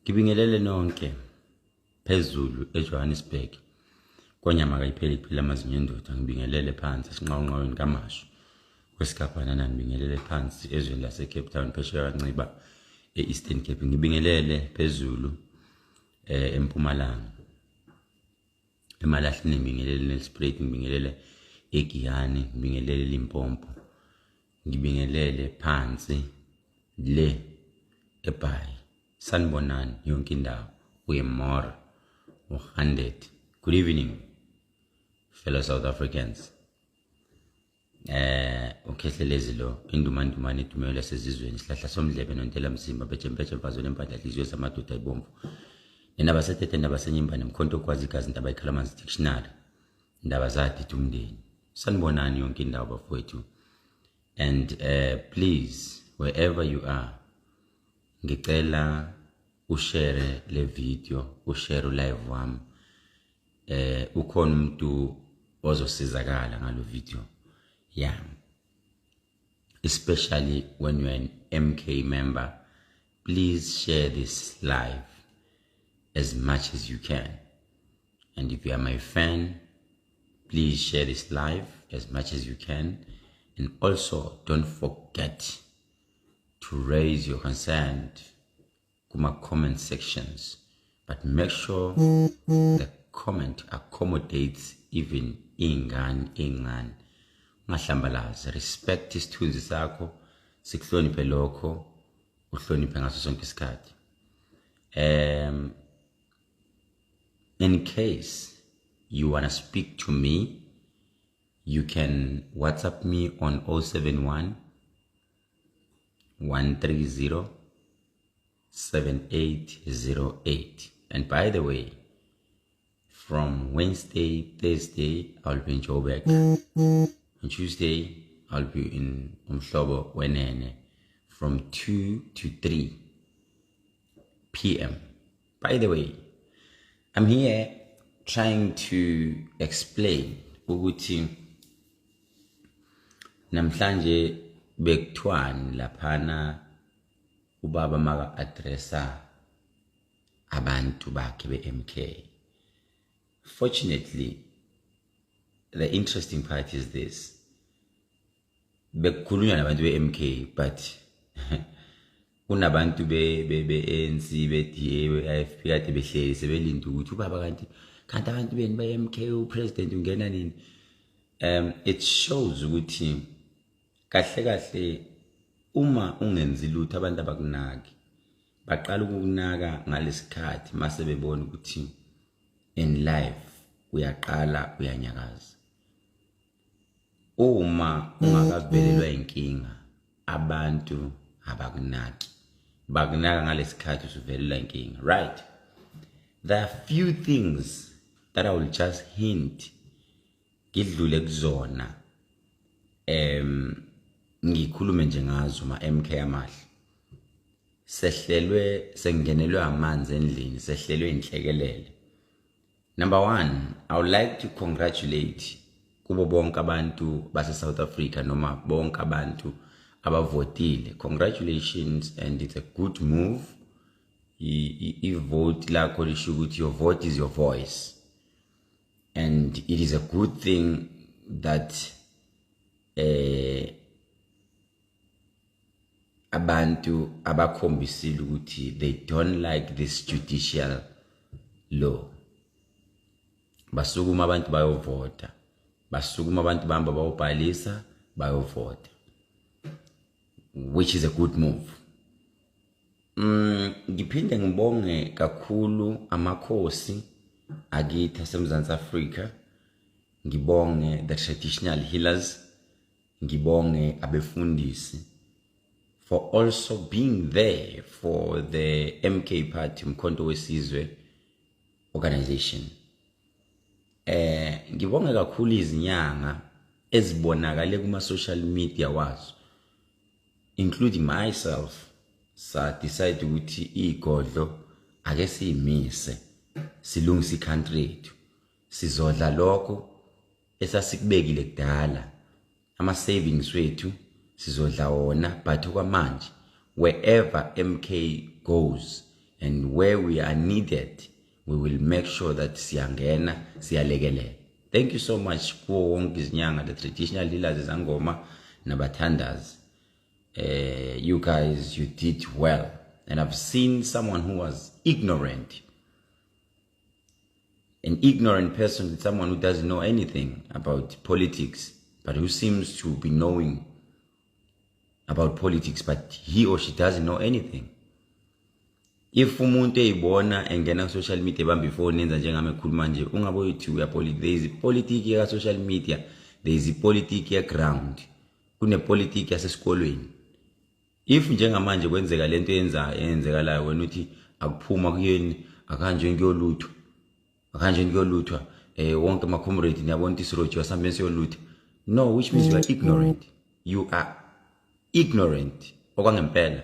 Ngibingelele nonke phezulu eJohannesburg. Konyama kayipheli kuphela amazinyo endoda. Ngibingelele phansi esinqawunqaweni kaMashu. Kwesigabhana nami ngibingelele phansi ezweni lase Cape Town phesheya kaNciba eEastern Cape. Ngibingelele phezulu eMpumalanga. Emalahleni ngibingelele Nelspruit, ngibingelele eGiyani, ngibingelele Limpopo. Ngibingelele phansi le eBhayi. Sanibonani yonke indawo. Uyemora u100. Good evening fellow South Africans. Ukhehlelezi lo indumandumane idumela sezizweni sihlahla somdlebe nontela mzimba bethempethe mfazweni empahla hliziyo zamadoda ibomvu. Indaba sethethe indaba senyimba nemkhonto okwazi igazi indaba ikhalamanzi dictionary. Indaba zathi umndeni. Sanibonani yonke indawo bafowethu. And please, wherever you are, ngicela ushare le video, ushare live wami. Ukhona umuntu ozosizakala ngalo video yami. Especially when you're an MK member, please share this live as much as you can. And if you are my fan, please share this live as much as you can. And also, don't forget to raise your concern to my comment sections. But make sure the comment accommodates even ingane. Ngahlambalaza, respect isithunzi sakho, sikuhloniphe lokho, uhloniphe ngaso sonke isikhathi. In case you want to speak to me, you can WhatsApp me on 071 130 7808. And by the way, from Wednesday, Thursday, I'll be in Joburg. On Tuesday, I'll be in Umhlobo Wenene from 2 to 3 p.m. By the way, I'm here trying to explain ukuthi namhlanje bekuthiwani laphana ubaba maka addressa abantu bakhe beMK. Fortunately, the interesting part is this. Bekukhulunywa nabantu beMK, but kunabantu be-ANC be-DA be-IFP kade behleli sebelinda ukuthi ubaba kanti abantu beni beMK upresident ungena nini. It shows ukuthi kahle uma ungenzi lutho abantu abakunaki baqala ukukunaka ngalesikhathi mase bebona ukuthi in life uyaqala uyanyakaza. Uma ungakavelelwa inkinga abantu abakunaki bakunaka ngalesikhathi usuvelelwa inkinga, right? There are few things that I will just hint ngidlule kuzona ngikhulume nje ngazo ma MK amahle. Sehlelwe sengenelwe amanzi endlini, sehlelwe inhlekelele. Number 1, I would like to congratulate kubo bonke abantu base South Africa noma bonke abantu abavotile. Congratulations, and it's a good move. Vote lakho lisho ukuthi your vote is your voice. And it is a good thing that abantu abakhombisile ukuthi they don't like this judicial law. Basukuma abantu bayovota. Basukuma abantu bahamba bayobhalisa bayovota. Which is a good move. Ngiphinde ngibonge kakhulu amakhosi akithi aseMzansi Afrika. Ngibonge the traditional healers. Ngibonge abefundisi for also being there for the MK Party Mkhonto Wesizwe organization. Ngibonge kakhulu izinyanga ezibonakale kuma social media wazo, including myself. Sa decide ukuthi igodlo ake siyimise silungisa icountry yethu, sizodla lokho esasikubekile kudala, ama savings wethu sizodla wona. But kwamanje wherever MK goes and where we are needed, we will make sure that siyangena, siyalekelela. Thank you so much kuwo wonke izinyanga, the traditional healers zangoma nabathandazi. You guys, you did well. And I've seen someone who was ignorant. An ignorant person is someone who doesn't know anything about politics, but who seems to be knowing about politics, but he or she doesn't know anything. If umuntu eyibona engena social media bambi phone nenza njengami ekhuluma nje ungabe uthi uyapolitics, there is politics ya social media, there is politics ya ground, kune politics yasesikolweni. If njengamanje kwenzeka lento eyenzekalayo wena uthi akuphuma kuyeni akanje ngiyolutho wonke ama comrade niyabona isiroji wasambe siyolutho. No, which means you are ignorant. You are ignorant okwangempela.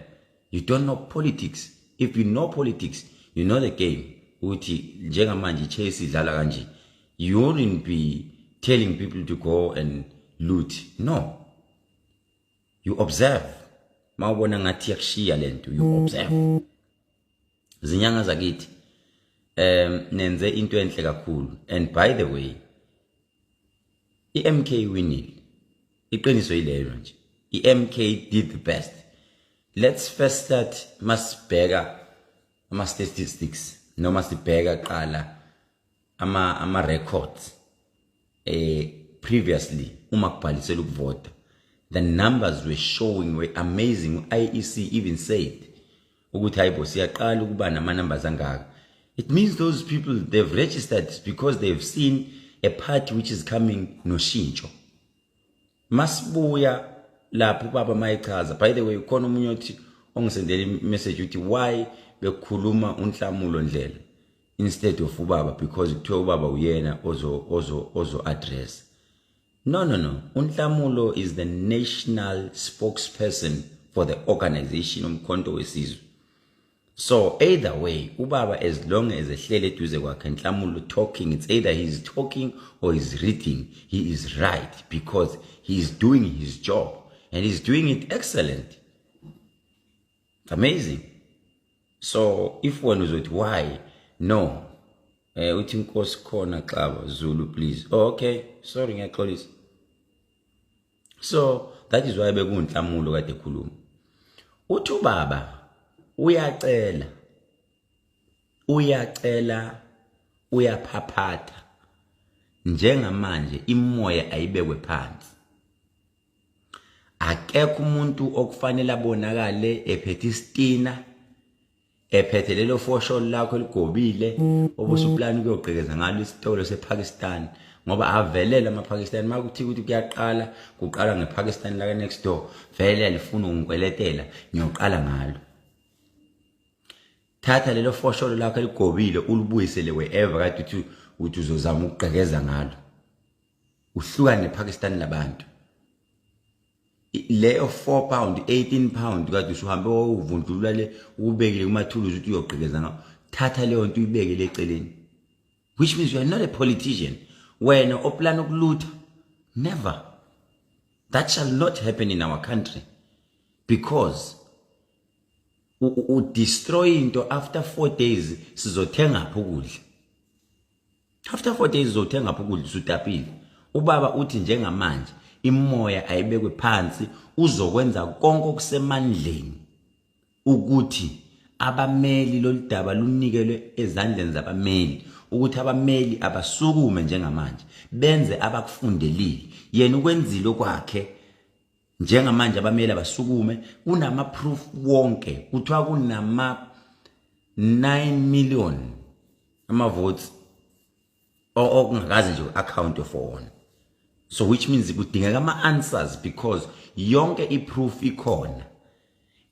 You don't know politics. If you know politics, you know the game. Uthi njengamanje chase idlala kanje, you wouldn't be telling people to go and loot. No, you observe. Mawubona ngathi yakushiya lento, you observe. Zinyanga zakithi nenze into enhle kakhulu. And by the way, MK winile. Iqiniso ileyo nje. MK did the best. Let's first start masibheka ama statistics noma sibheka qala ama records previously uma kubhalisela ukuvota. The numbers were showing were amazing. IEC even said ukuthi hayibo siyaqala ukuba nama numbers angaka. It means those people, they've registered because they've seen a party which is coming noshintsho. Masibuya lapho baba mayichaza. By the way, ukhona umunye uthi ongisendele message uthi why bekhuluma uNhlamulo Ndlela instead of ubaba, because kuthiwa ubaba uyena ozo address. No. uNhlamulo is the national spokesperson for the organization Umkhonto Wesizwe. So either way, ubaba, as long as ehlele eduze kwakhe Nhlamulo talking, it's either he's talking or he's reading. He is right because he's doing his job and he's doing it excellent. It's amazing. So if one was with why, no. Uthi Nkosi khona Xaba Zulu, please. Oh, okay. Sorry, ngiyaxolisa. So that is why bekunhlamulo kade khuluma. Uthi ubaba uyacela uyaphaphatha njengamanje imoya ayibekwe phansi. Akekho umuntu okufanele abonakale ephethe istina, ephethe lelo fosholo lakho eligobile obusuplani kuyogqekeza ngalo isitolo sePakistan, ngoba avelela amaPakistan makuthi ukuthi kuyaqala kuqala ngePakistan la next door, vele alifuna ungikweletela ngiyoqala ngalo. Thatha lelo fosholo lakho eligobile ulubuyisele wherever kade uthi uzozama ukugqekeza ngalo, uhlukane nePakistan labantu. Le of 4 pound 18 pound kade usuhambe uvundlula le ubekile kumathuluzi uthi uyogqekeza ngawo, thatha leyo nto uyibekele eceleni. Which means you are not a politician. Wena oplana ukulutha, never. That shall not happen in our country, because destroy into after 4 days sizothenga ukudla. After 4 days sizothenga ukudla usutapile. Ubaba uthi njengamanje imoya ayibekwe phansi, uzokwenza konke okusemandleni ukuthi abameli loludaba lunikelwe ezandleni zabameli, ukuthi abameli abasukume njengamanje benze abakufundelile. Yena ukwenzile okwakhe njengamanje abameli abasukume, kunama proof wonke, kuthiwa kunama 9 million ama votes okungakazi nje account for one. So which means kudingeka ama answers, because yonke iproof ikhona.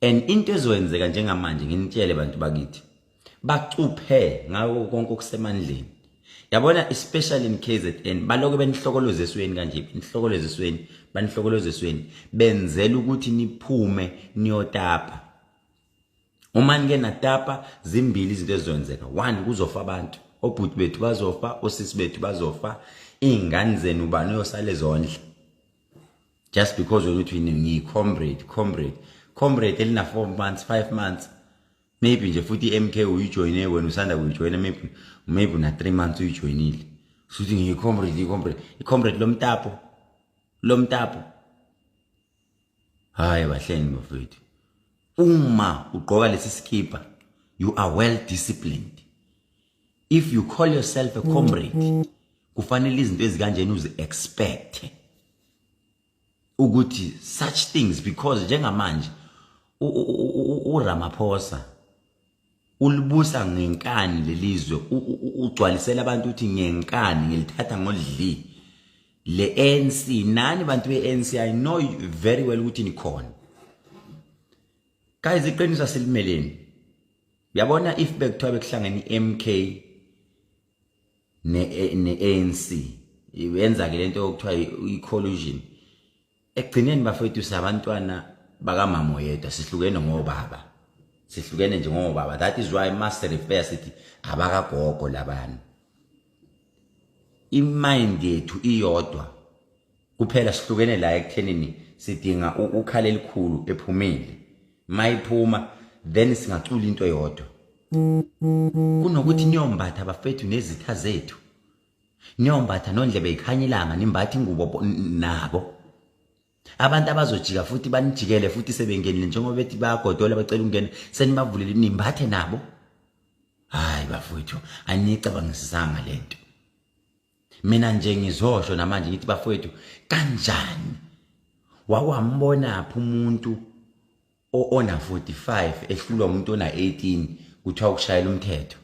And into ezoyenzeka njengamanje nginitshele bantu bakithi bacuphe ngawo konke okusemandleni. Yabona, especially in KZN baloko benihlokolozwe esweni kanje, inhlokolozwe esweni, banihlokolozwe esweni benzela ukuthi niphume niyotapa. Uma nike natapa zimbili izinto ezizoyenzeka. One, kuzofa abantu, obhuti bethu bazofa, osisi bethu bazofa, ingane zenu bani yosale zondle, just because ukuthi ngiyi comrade elina 4 months 5 months maybe nje futhi i-MK uyijoyine wena usanda kuyijoyina maybe na 3 months uyijoyinile futhi ngiyicomrade lomtapo hayi bahleni bafethu uma ugqoka lesi skipa you are well disciplined. If you call yourself a comrade kufanele izinto ezikanjeni uzi expect ukuthi such things, because njengamanje uRamaphosa ulibusa ngenkani lelizwe ugcwalisela abantu uthi ngenkani ngilithatha ngodli le ANC nani bantu be-ANC I know very well ukuthi nikhona guys iqiniso selimeleni uyabona if bekuthiwa bekuhlangene iMK ne-ANC yenza ke lento okuthiwa i-collusion ekugcineni bafethu sabantwana bakamama yedwa sihlukene ngobaba sihlukene nje ngobaba. That is why master refer sithi abakagogo labana imind yethu iyodwa kuphela sihlukene la ekuthenini sidinga ukhala elikhulu ephumile mayiphuma then singacula into eyodwa kunokuthi niyombatha bafethu nezitha zethu niyombatha nondlebe ikhanyilanga nimbathi ingubo nabo abantu abazojika futhi banijikele futhi sebengenile njengoba bethi bayagodola bacela ukungena senibavulele nimbathe nabo. Hayi bafethu anicabangisisanga lento mina nje ngizosho namanje ngithi bafethu kanjani wakwambona apha umuntu ona 45 ehlulwa umuntu ona 18 kuthiwa ukushayela umthetho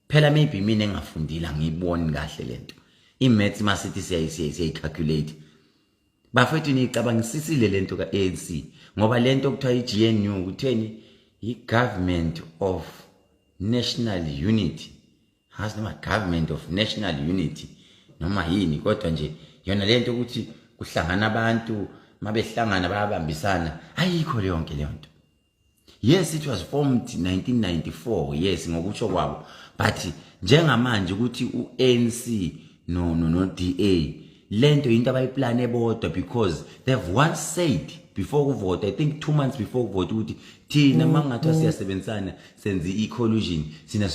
phela maybe mina engafundile ngiyiboni kahle lento imaths masithi siyayicalculate bafethu nicabangisisile lento ka-ANC ngoba lento okuthiwa i-GNU kutheni i-Government of National Unity has noma Government of National Unity noma yini kodwa nje yona lento ukuthi kuhlangana abantu mabehlangana bayabambisana ayikho yonke le nto. Yes, it was formed 1994 yes ngokutsho kwabo but njengamanje ukuthi u-ANC no DA lento into abayiplane bodwa because they've once said before kuvote I think 2 months before kuvote ukuthi thina mangathi siyasebenzisana senze i-collusion sina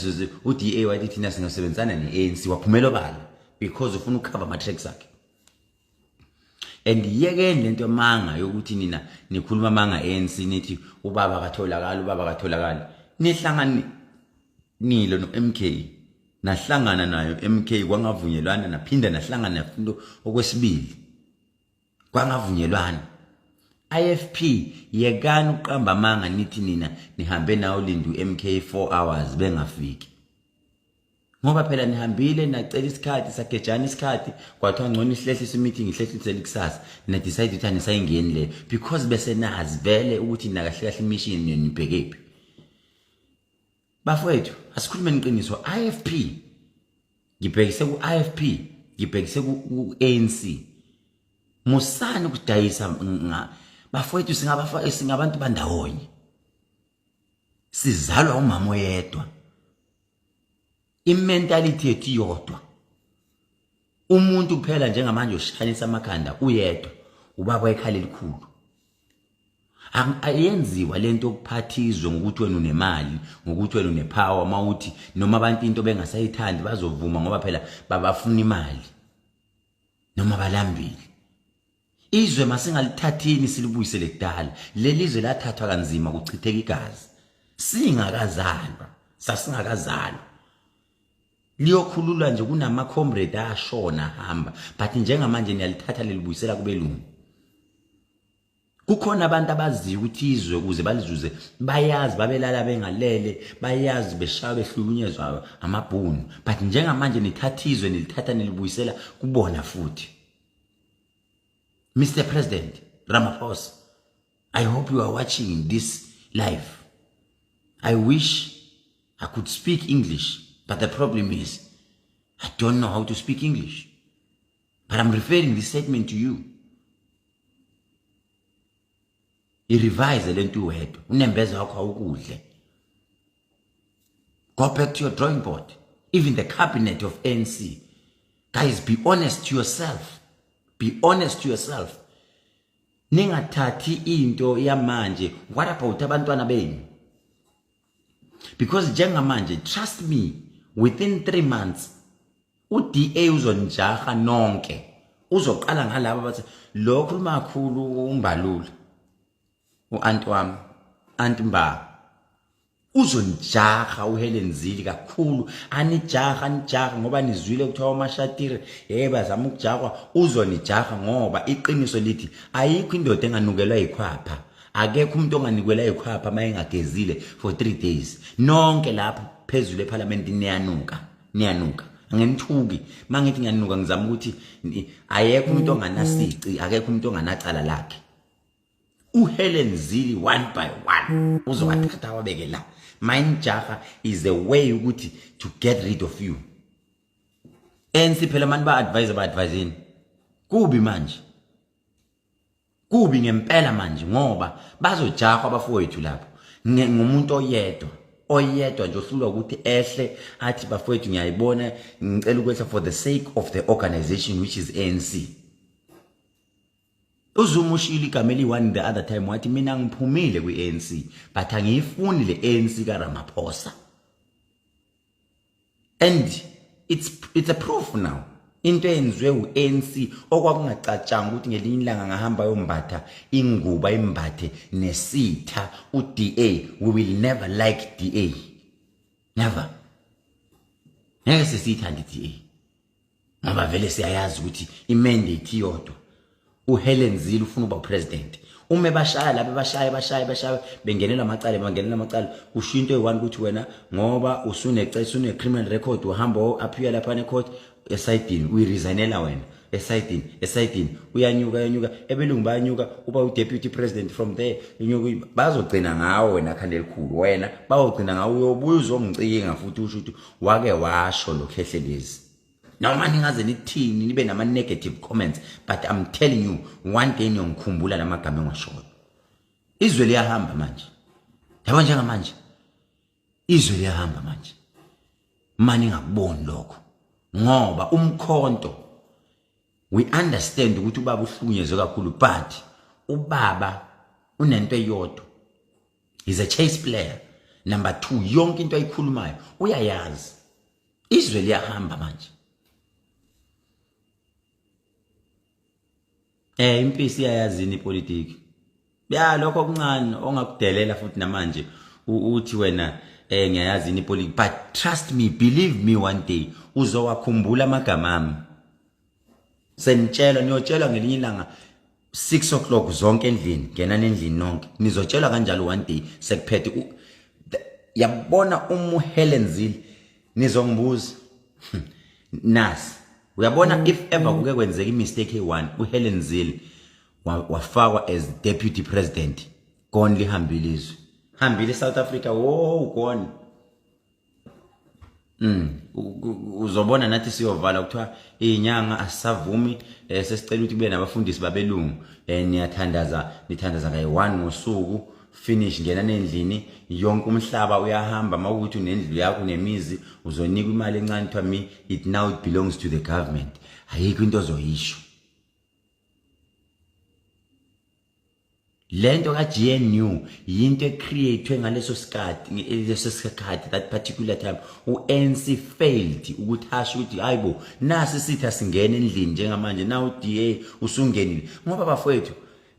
u-DA wathi thina singasebenzisana ne-ANC waphumela bala because ufuna ukucover ama-tracks akhe. And yekeni lento manga yokuthi nina nikhuluma manga ANC nithi ubaba katholakala nihlangani nilo no MK nahlangana nayo MK kwangavunyelwana naphinda nahlangana nafundo okwesibili kwangavunyelwana IFP yekani uqamba manga nithi nina nihambe nawo lindu MK 4 hours bengafiki ngoba phela nihambile nacela isikhathi sagejana isikhathi kwathiwa ngcono ihlehlisa meeting ihlehlisele kusasa na decide ukuthi anisayingeni le because bese nazi vele ukuthi nakahle kahle imission nibhekephi bafowethu asikhulume iqiniso IFP ngibhekise ku IFP ngibhekise ku ANC musana ukudayisa bafowethu singabantu bandawonye sizalwa umama oyedwa imentality yethu yodwa umuntu kuphela njengamanje ushanisa amakhanda uyedwa ubaba ekhala elikhulu ayenziwa lento okuphathizwe ngokuthi wena unemali ngokuthi wena unepower mawuthi noma abantu into bengasayithandi bazovuma ngoba phela babafuna imali noma balambile izwe masingalithathini silibuyisele kudala lelizwe lathathwa kanzima kuchitheka igazi singakazalwa sasingakazalwa liyokhululwa nje kunama comrade ashona hamba but njengamanje niyalithatha lelibuyisela kubelungu kukhona abantu abaziyo ukuthi izwe kuze balizuze bayazi babelala bengalele bayazi beshaya behlukunyezwa amabhunu but njengamanje nithathizwe nilithatha nilibuyisela kubona futhi. Mr. President Ramaphosa, I hope you are watching this live. I wish I could speak English, but the problem is I don't know how to speak English. But I'm referring this statement to you. Revise lento wedwa unembeza wakho awukudle. Go back to your drawing board. Even the cabinet of ANC. Guys, be honest to yourself. Be honest to yourself. Ningathathi into yamanje. What about abantwana benu? because njengamanje trust me within 3 months uDA uzonijaha nonke uzoqala ngalabo bathi lokho limakhulu umbalula uanti wami anti mba uzonijaha uHelen Zille kakhulu anijaha ngoba nizwile kuthiwa uMashatile bazama ukujahwa uzonijaha ngoba iqiniso lithi ayikho indoda enganukelwa ikhwapha akekho umuntu onganikelwa ikhwapha mayengagezile for 3 days nonke lapho phezulu eParliament niyanuka angenithuki mangithi ngiyanuka ngizama ukuthi ayekho umuntu onganasici akekho umuntu onganacala lakhe uHelen Zille one by one uzowathatha wabeke la mine jaha is a way ukuthi to get rid of you ANC phela manje ba advising kubi manje kubi ngempela manje ngoba bazojaha abafowethu lapho ngumuntu oyedwa nje ohlulwa ukuthi ehle athi bafowethu ngiyayibona ngicela ukwehla for the sake of the organization which is ANC. Uzumushili Kameli one the other time wathi mina ngiphumile kwi-ANC but angiyifuni le ANC kaRamaphosa, and it's a proof now into yenziwe u-ANC okwakungacatshanga ukuthi ngelinye ilanga ngahamba yombatha inguba imbathe nesitha uDA. We will never like DA, never. Ngeke sisithande DA ngoba vele siyayazi ukuthi imandate yodwa uHelen Zille ufuna uba president. Ume bashaya lapha bashaya bengenela amacala usho into eyi1 ukuthi wena ngoba usune criminal record uhamba appear lapha ecourt esayidini uyiresignela wena esayidini uyanyuka ebelungu bayanyuka uba uDeputy President from there inyuka bazogcina ngawo wena khanda elikhulu wena bayogcina ngawo uyobuya uzongcinga futhi usho ukuthi wake washo lokhehlelezi. Now manje ngaze nithini nibe nama negative comments but I'm telling you one day niyongikhumbula lamagama engashoyo. Izwe liyahamba manje. Yabo njengamanje izwe liyahamba manje. Mani ngakuboni lokho ngoba umkhonto we understand ukuthi ubaba uhlukunyezwe kakhulu but ubaba unento eyodwa. He's a chess player. Number 2 yonke into ayikhulumayo uyayazi. Izwe liyahamba manje. Impisi iyayazini ipolitiki. Lokho okuncane ongakudelela futhi namanje uthi wena ngiyayazini ipolitiki but trust me, believe me, one day uzowakhumbula amagama ami. Senitshela niyotshelwa ngelinye ilanga 6 o'clock zonke endlini ngenani endlini nonke nizotshelwa kanjalo one day sekuphethe yabona uHelen Zille nizongibuza nasi uyabona if ever kuke kwenzeka imistake e1 uHelen Zille wafakwa as deputy president konli hambile South Africa gone. Uzobona nathi siyovala kuthiwa inyanga asisavumi sesicela ukuthi kube nabafundisi babelungu nithandaza kayi1 ngosuku finish ngena nendlini yonke umhlaba uyahamba mawukuthi unendlu yakho nemizi uzonika imali encane kuthiwa me it now belongs to the government. Ayikho into ozoyisho. Lento kaGNU yinto ecreatewe ngaleso sikhathi that particular time uNC failed ukuthi asho ukuthi hayibo nasi sithi asingene endlini njengamanje na uDA usungenile ngoba bafowethu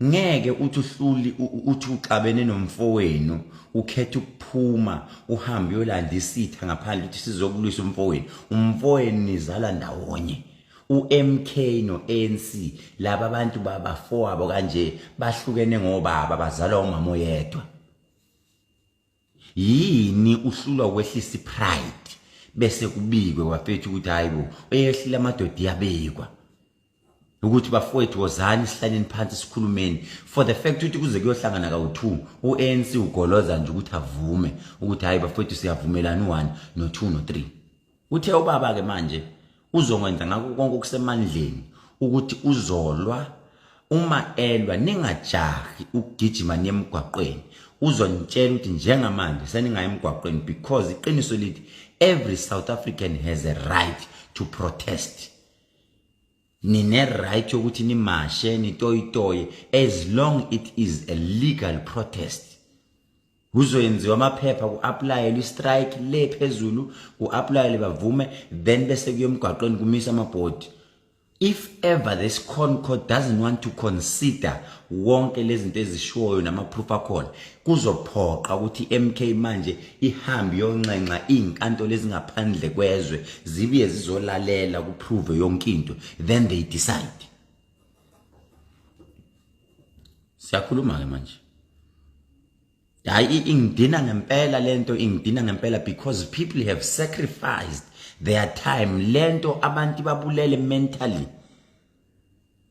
ngeke uthi uhluli uthi uxabene nomfowenu ukhethe ukuphuma uhambe yolanda isitha ngaphandle ukuthi sizokulwisa umfowenu nizala ndawonye. uMK noANC laba abantu babafowabo kanje bahlukene ngobaba bazalwa umama oyedwa. Yini uhlulwa ukwehlisa pride bese kubikwe wafethu ukuthi hayibo uyehlila amadoda yabekwa ukuthi bafowethu wozani sihlaleni phansi sikhulumeni for the fact ukuthi kuze kuyohlangana kawu2 uANC ugoloza nje ukuthi avume ukuthi hayi bafowethu siyavumelana u1 no2 no3. Uthe ubaba ke manje uzokwenza ngakho konke okusemandleni ukuthi uzolwa uma elwa ningajahi ukugijima nemgwaqweni uzonitshela ukuthi njengamanje seningayi emgwaqweni because iqiniso lithi every South African has a right to protest. Nine right yokuthi nimashe nitoyitoye as long it is a legal protest. kuzoyenziwa amaphepha ku-applyelwe i-strike le phezulu ku-applyelwe bavume then bese kuyemgwaqweni kumisa amabhodi. If ever this CONCORD doesn't want to consider wonke lezi zinto ezishoyo nama-proof akhona, kuzophoqa ukuthi MK manje ihambe yoncenca inkantolo ezingaphandle kwezwe zibuye zizolalela kuprove yonke into, then they decide. Siyakhuluma ke manje. Hayi ingidina ngempela lento, ingidina ngempela because people have sacrificed their time. Lento abantu babulele mentally.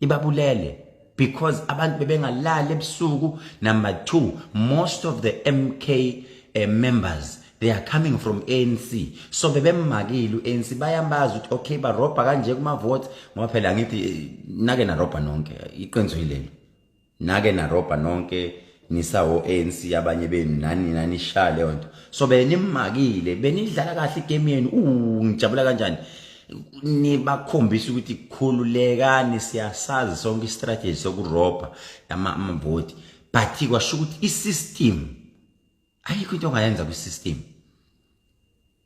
Ibabulele because abantu bebengalali ebusuku. Number 2, most of the MK members, they are coming from ANC. So bebemmakile ANC bayambaza ukuthi okay barobha kanje kuma vote ngoba phela ngithi nake na robha nonke iqiniso yilelo. Nake na robha nonke nisawo ANC abanye benu nani shaya leyo nto. So benimmakile benidlala kahle igame yenu ngijabula kanjani nibakhombisa ukuthi khululekani siyasazi sonke istrategy sokurobha amavoti but kwasho ukuthi isystem ayikho into ongayenza kwisystem.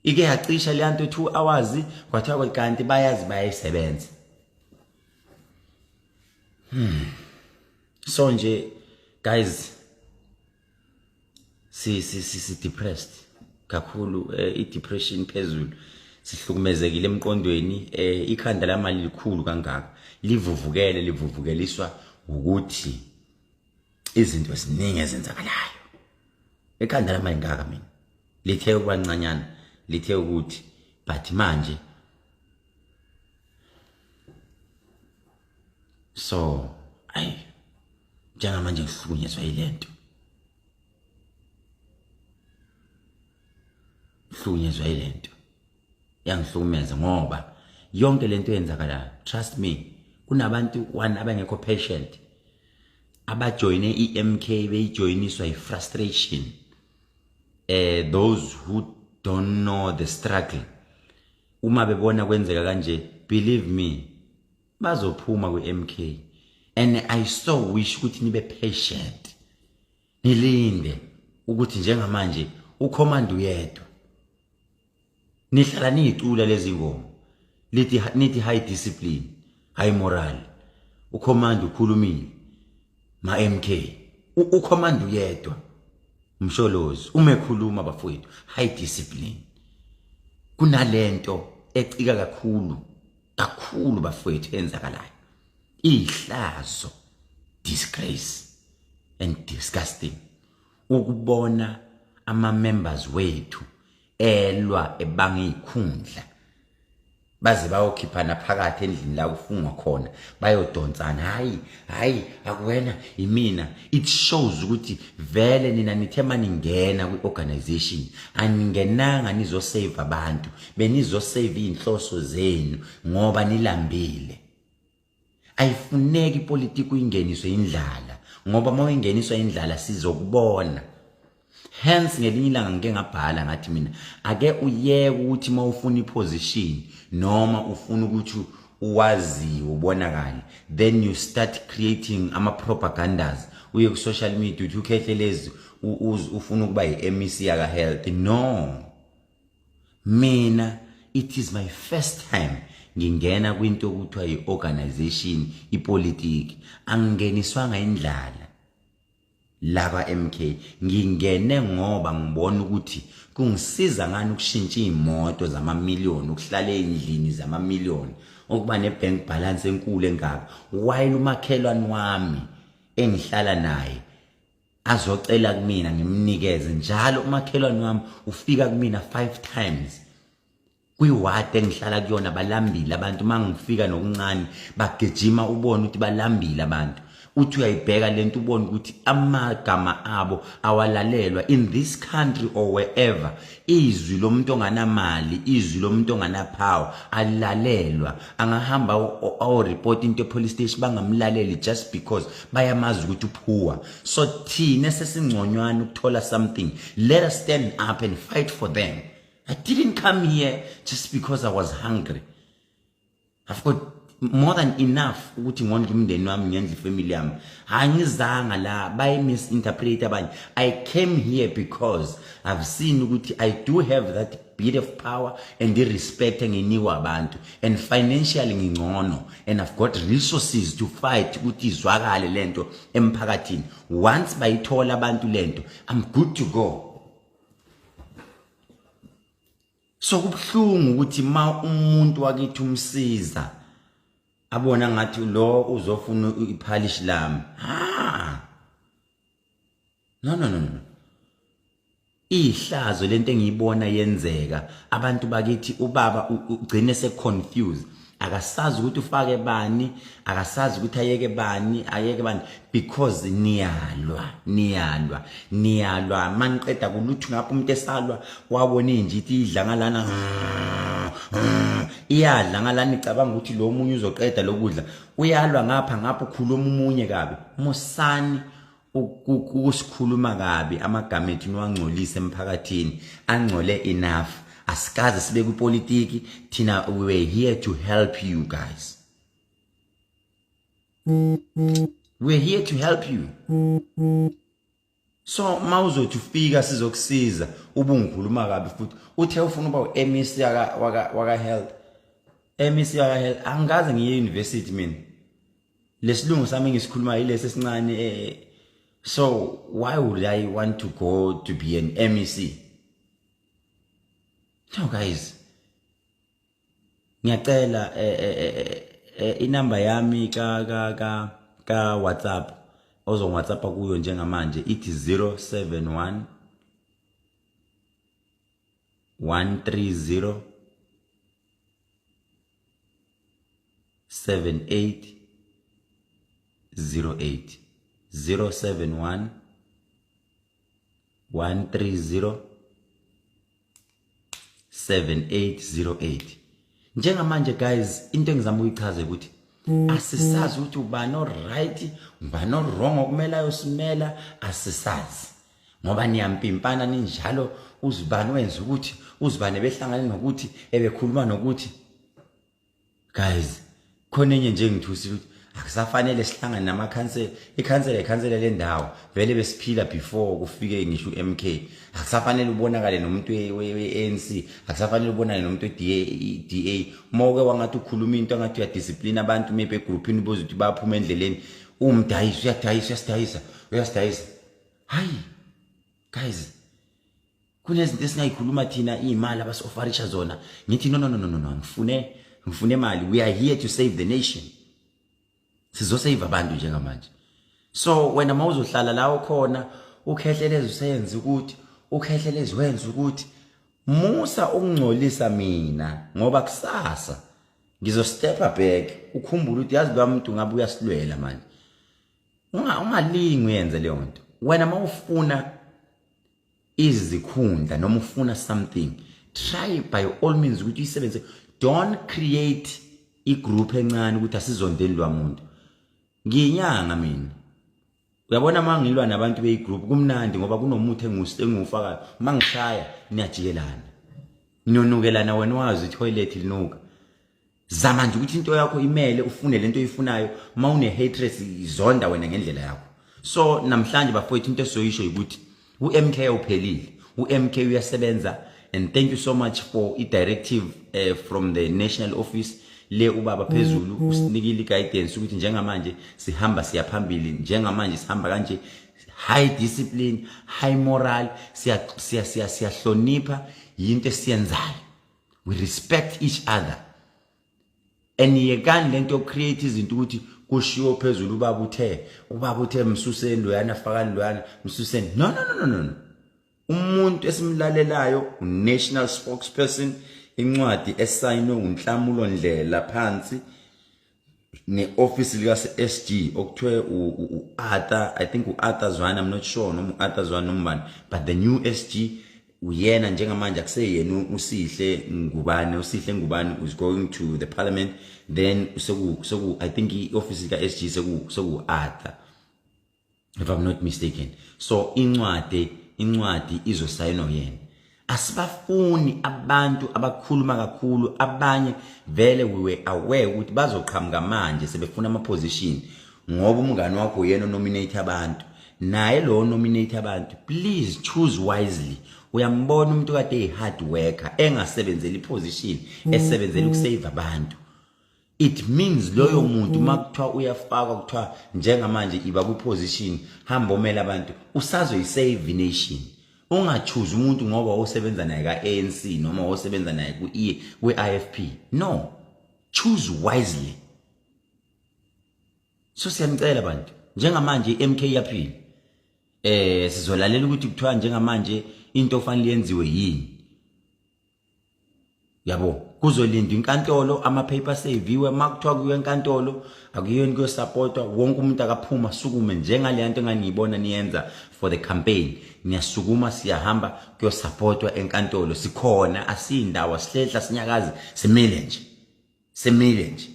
Ike yacisha le nto 2 hours kwathiwa kanti bayazi bayayisebenza. So nje guys si depressed kakhulu, i-depression phezulu, sihlukumezekile emqondweni, ikhanda lamali likhulu kangaka livuvukeliswa ukuthi izinto eziningi ezenzakalayo. Ikhanda lamali ngaka mina lithe ukwancanyana, lithe ukuthi but manje so njengamanje ngihlukunyezwa yilento. Hlukunyezwa yilento yangihlukumeza ngoba yonke lento yenzakalayo, trust me, kunabantu abangekho patient abajoyine iMK beyijoyiniswa i-frustration. Those who don't know the struggle, uma bebona kwenzeka kanje, believe me bazophuma kwi-MK. And I so wish ukuthi nibe patient, nilinde ukuthi njengamanje ukhomanda uyedwa nihlala niyicula lezi ngoma nithi high discipline, high moral. Ukhomanda ukhulumile ma MK, ukhomanda uyedwa umsholozi umekhuluma bafowethu, high discipline. Kunalento ecika kakhulu bafowethu enzakalayo, ihlazo, disgrace and disgusting ukubona ama-members wethu elwa ebanga ikhundla baze bayokhiphana phakathi endlini la kufungwa khona bayodonsana. hayi akuwena imina. It shows ukuthi vele nina nithema ningena kwi-organization aningenanga nizosave abantu, benizosave inhloso zenu ngoba nilambile. Ayifuneki ipolitiki uyingeniswe indlala ngoba uma uyingeniswa indlala sizokubona. Hence ngelinye ilanga ngike ngabhala ngathi mina ake uyeke ukuthi uma ufuna iposition noma ufuna ukuthi uwaziwe ubonakala, then you start creating ama-propagandas, uye ku-social media uthi ukhethelezi ufuna ukuba yi-MEC yaka health. No, mina it is my first time ngingena kwinto okuthiwa yi-organization ipolitiki. Angingeniswanga indlala laba MK, ngingene ngoba ngibona ukuthi kungisiza ngani ukushintsha imoto zamamiliyoni, ukuhlala endlini zamamiliyoni, ukuba nebank balance enkulu engaka, while umakhelwane wami engihlala naye azocela kumina ngimnikeze njalo. Umakhelwane wami ufika kumina 5 times kwiward engihlala kuyona, balambile abantu. Mangifika nokuncane bagejima, ubone ukuthi balambile abantu. Uthi uyayibheka lento ubone ukuthi amagama abo awalalelwa in this country or wherever. Izwi lomuntu onganamali, izwi lomuntu onganapower alalelwa. Angahamba awo report into police station bangamlaleli just because bayamazi ukuthi uphuwa. So thina sesingconywana ukuthola something, let us stand up and fight for them. I didn't come here just because I was hungry. I've got more than enough ukuthi ngondle umndeni wami ngendle family yami. Angizanga la bayi misinterpret abanye. I came here because I've seen ukuthi I do have that bit of power and the respect enginiwa abantu, and financially ngingcono, and I've got resources to fight ukuthi izwakale lento emphakathini. Once bayithola abantu lento, I'm good to go. So kubhlungu ukuthi ma umuntu wakithi umsiza abona ngathi lo uzofuna iphalish lami. No. Ihlazo lento engiyibona yenzeka, abantu bakithi ubaba ugcine se confused. Akasazi ukuthi ufake bani, akasazi ukuthi ayeke bani, because niyalwa. Maniqeda kuluthu ngapha umuntu esalwa wabona injithi idla ngalana. Iyadla ngalana icabanga ukuthi lo munye uzoqeda lokudla. Uyalwa ngapha ukhuluma umunye kabi. Musani ukusikhuluma kabi amagama ethu niwangcolise emphakathini, angcole enough. Asikaze sibe kupolitiki, thina we were here to help you guys. We're here to help you. So mawuzo tufika sizokusiza ubungikhuluma kabi futhi uthe ufuna uba uMEC waka health. MEC waka health angaze ngiye university mina. Lesilungu sami ngisikhuluma yilesi esincane so why would I want to go to be an MEC? No guys, ngiyacela inamba yami ka WhatsApp ozo WhatsApp kuyo njengamanje ithi 071 130 7808 071 130 7808. Njengamanje guys, into engizama uyichaza ukuthi asisazi ukuthi ubani right, ubani wrong okumela yosimela, asisazi. Ngoba niyampimpana ninjalo, uzibani wenza ukuthi, uzibani behlangane nokuthi ebekhuluma nokuthi. Guys, khona enye nje ngithusi ukuthi akusafanele sihlangane namakhansela, ikhansela lendawo vele besiphila before kufike ngisho uMK. Akusafanele ubonakale nomuntu weANC, akusafanele ubonakale nomuntu weDA. Moke wangathi ukhuluma into ngathi uya discipline abantu maybe egroupini boza ukuthi baphuma endleleni umdayisi uyasdayisa. Hayi guys, kunezinto esingayikhuluma thina imali abasofarisha zona. Ngithi no, ngifune imali. We are here to save the nation. Sizosave abantu njengamanje. So wena mawuzohlala la ukhona ukhehleleze usenze ukuthi ukhehleleze wenza ukuthi musa ukungcolisa mina ngoba kusasa ngizo step back ukhumbula ukuthi yazi kwamuntu ngabe uyasilwela manje. Ungalingi uyenze leyo nto. Wena mawufuna izikhundla noma ufuna something, try by all means ukuthi uyisebenze. Don't create igroup encane ukuthi asizondeni lwamuntu. Ngiyinyanga mina. Uyabona mangilwa nabantu beyigroup kumnandi ngoba kunomuthi engufakayo. Mangishaya niyajikelana. Ninonukelana wena wazi toilet linuka. Zama nje ukuthi into yakho imele ufune lento oyifunayo, mawune hatred izonda wena ngendlela yakho. So namhlanje bafowethu into esoyisho ukuthi uMK uphelile. uMK uyasebenza, and thank you so much for a directive from the national office le ubaba phezulu usinikile guidance ukuthi njengamanje sihamba siyaphambili, njengamanje sihamba kanje, high discipline, high moral, siyahlonipha into esiyenzayo. We respect each other. And yekani lento create izinto ukuthi kushiwo phezulu ubaba uthe msuseni loyana fakani loyana msuseni. No. Umuntu esimlalelayo national spokesperson, incwadi esayinwe uNhlamulo Ndlela phansi ne-office lika SG okuthiwe uArthur, I think uArthur Zwane, I'm not sure noma uArthur Zwane nombani, but the new SG uyena njengamanje akuseyena uSihle Ngubane is going to the parliament. Then so I think i-office lika SG uArthur, if I'm not mistaken. So incwadi izosayinwa yena. asibafuni abantu abakhuluma kakhulu. Abanye vele we were aware ukuthi bazoqhamuka manje sebefuna ama-position ngoba umngane wakho yena nominate abantu, naye lo nominate abantu. Please choose wisely. Uyambona umuntu kade hard worker engasebenzeli position, esebenzela ukusave abantu. It means loyo muntu makuthiwa uyafaka kuthiwa njengamanje iba ku position hamba omela abantu, usazoyisave nation. Ungachoose umuntu ngoba osebenza naye ka ANC noma osebenza naye ku IFP. No, choose wisely. So siyamcela abantu njengamanje iMK yaphila, sizolalela ukuthi kuthiwa njengamanje into ofanele yenziwe yini. Yabo, kuzolindwa inkantolo, ama-paper saviwe, makuthiwa kuyo enkantolo akuyona kuyosupportwa, wonke umuntu akaphuma sukume njengale nto engangiyibona niyenza for the campaign. Niyasukuma siyahamba kuyosupportwa enkantolo, sikhona asiyindawo, sihlehla sinyakazi, simile nje.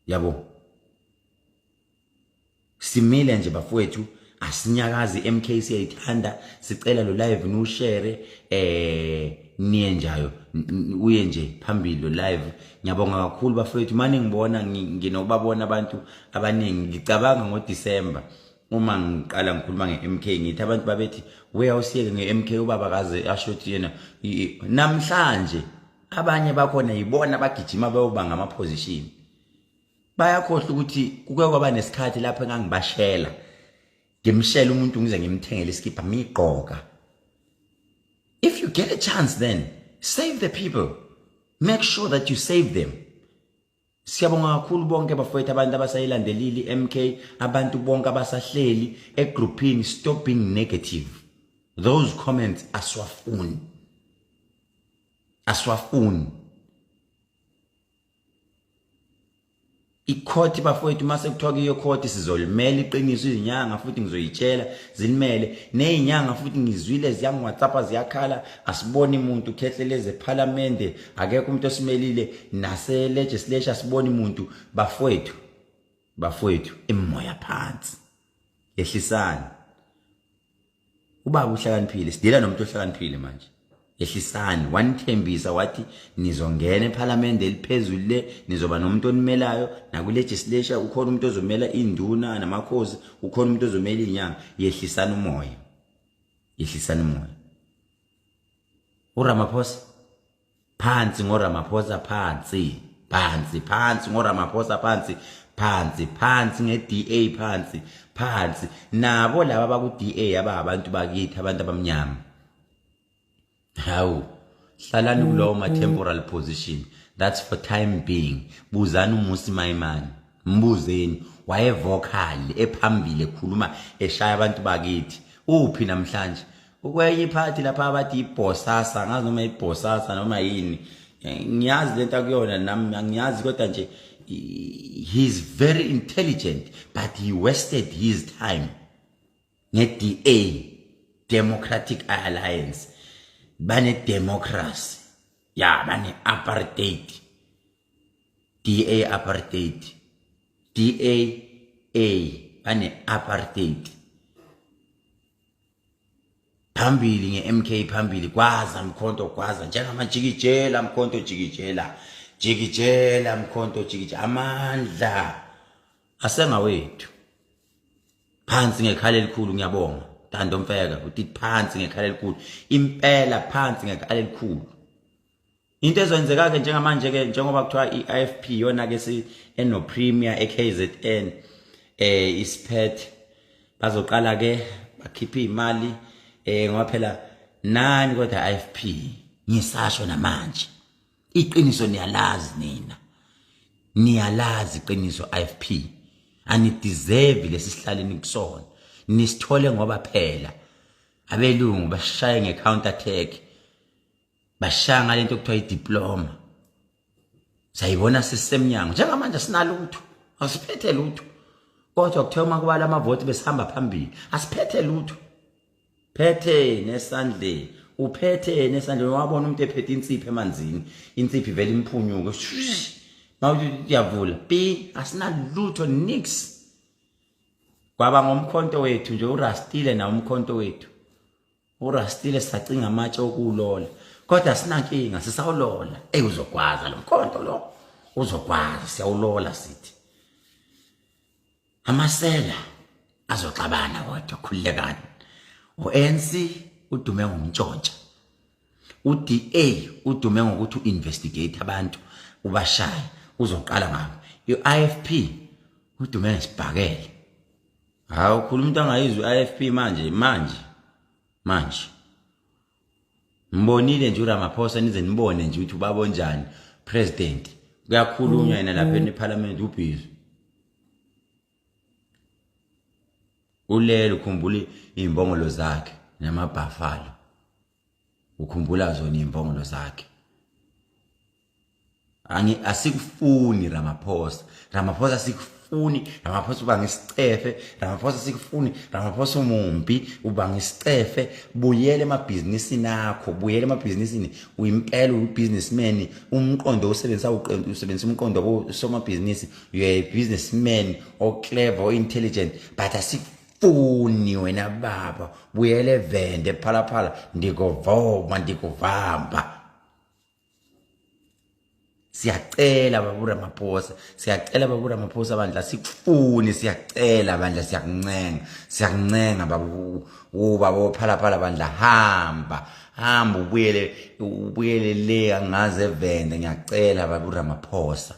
Yabo, simile nje bafowethu, asinyakazi. MK siyayithanda, sicela lo live nushare, niye njayo uye nje phambili lo live. Ngiyabonga kakhulu bafowethu, manje ngibona nginokubabona abantu abaningi. Ngicabanga ngoDisemba uma ngiqala ngikhuluma ngeMK ngithi abantu babethi we awusiyeke ngeMK ubaba kaze ashothi yena. Namhlanje abanye bakhona yibona bagijima bayoba ngama-position, bayakhohlwa ukuthi kuke kwaba nesikhathi lapho engangibashela ngimshela umuntu ngize ngimthengele iskipha migqoka. If you get a chance, then save the people. Make sure that you save them. Siyabonga kakhulu bonke bafowethu abantu abasayilandelili MK, abantu bonke abasahleli egroupini. Stop being negative. Those comments aswafuni. Ikhoti bafowethu mase kuthiwa kuyo khoti sizolimela iqiniso izinyanga futhi ngizoyitshela zilimele nezinyanga futhi ngizwile ziyangu WhatsApp ziyakhala asiboni umuntu ukhetheleze eParliament, akekho umuntu osimelile nase legislature asiboni umuntu. Bafowethu emoya phansi, yehlisani. Ubaba uhlakaniphile, sidila nomuntu ohlakaniphile manje. Yehlisani, wanithembisa wathi nizongena eParliament eliphezulu le, nizoba nomuntu onimelayo nakulegislature, ukhona umuntu ozomela induna namakhosi, ukhona umuntu ozomela inyanga. Yehlisani umoya. uRamaphosa phansi ngoRamaphosa, phansi ngoRamaphosa, phansi ngeDA, phansi nabo laba baku-DA ababantu bakithi, abantu abamnyama. Hawu, hlalani kulowo ma-temporal position. That's for time being. Buzani uMmusi Maimane, mbuzeni, wayevocal ephambili ekhuluma eshaya abantu bakithi. Uphi namhlanje? Ukwenye iphathi lapha abathi ibhosasa, ngazi noma ibhosasa noma yini. Ngiyazi lento akuyona nami angiyazi, kodwa nje he's very intelligent, but he wasted his time nge-DA, Democratic Alliance. Bane democracy, bane apartheid, DA apartheid, DAA bane apartheid. Phambili nge-MK phambili, kwaza Mkhonto kwaza njengamajikijela, Mkhonto jikijela, Mkhonto jikijela, amandla asengawethu. Phansi ngekhala elikhulu, ngiyabonga Tando Mfeka uthi phansi ngekhala elikhulu, impela phansi ngekhala elikhulu. Into ezenzeka ke njengamanje ke njengoba kuthiwa iIFP yona ke eno premier eKZN isphethe, bazoqala ke bakhipha imali ngoba phela nani kodwa IFP ngisasho namanje iqiniso niyalazi iqiniso IFP anideserve lesihlaleni kusona, nisithole ngoba phela abelungu bashaye ngecounter attack, bashaya ngalento okuthiwa idiploma. Sayibona sisemnyango njengamanje sinalutho, asiphethe lutho, kodwa kuthiwa makubala amavoti besihamba phambili, asiphethe lutho. Phethe nesandle, uphethe nesandle. Wabona umuntu ephethe insipho emanzini, insipho ivela imphunyuko, mawuthi uyavula pi, asinalutho nix. Kwaba ngomkhonto wethu nje, uRastile na umkhonto wethu. uRastile sisacinga amatshe okulola kodwa sinankinga sisawulola uzokwaza lo mkhonto lo uzokwazi siyawulola sithi amasela azoxabana kodwa khulekani uNC udume ngomntshontsha uDA udume ngokuthi uinvestigate abantu ubashaya uzoqala ngabo iIFP udume ngesibhakele hawu khuluma umuntu angayizwi iIFP manje mbonile nje uRamaphosa nize nibone nje ukuthi ubabo njani president kuyakhulunywa yena lapha eParliament ubhizi ulele ukhumbula imbongolo zakhe namabhafalo ukhumbula zona imbongolo zakhe asikufuni Ramaphosa asikufuni Ramaphosa uba ngisicefe Ramaphosa asikufuni Ramaphosa umumbi uba ngisicefe buyele emabhizinisini akho buyele emabhizinisini uyimpela ubusinessman umqondo usebenzisa umqondo wosomabhizinisi you are a businessman or clever or intelligent but asikufuni wena baba buyele vende phala ndikovoma ndikuvamba siyacela babura Ramaphosa bandla sikufuni siyacela bandla siyakuncenga babu ubabo phala bandla hamba ubuyele le angaze vende ngiyacela babura Ramaphosa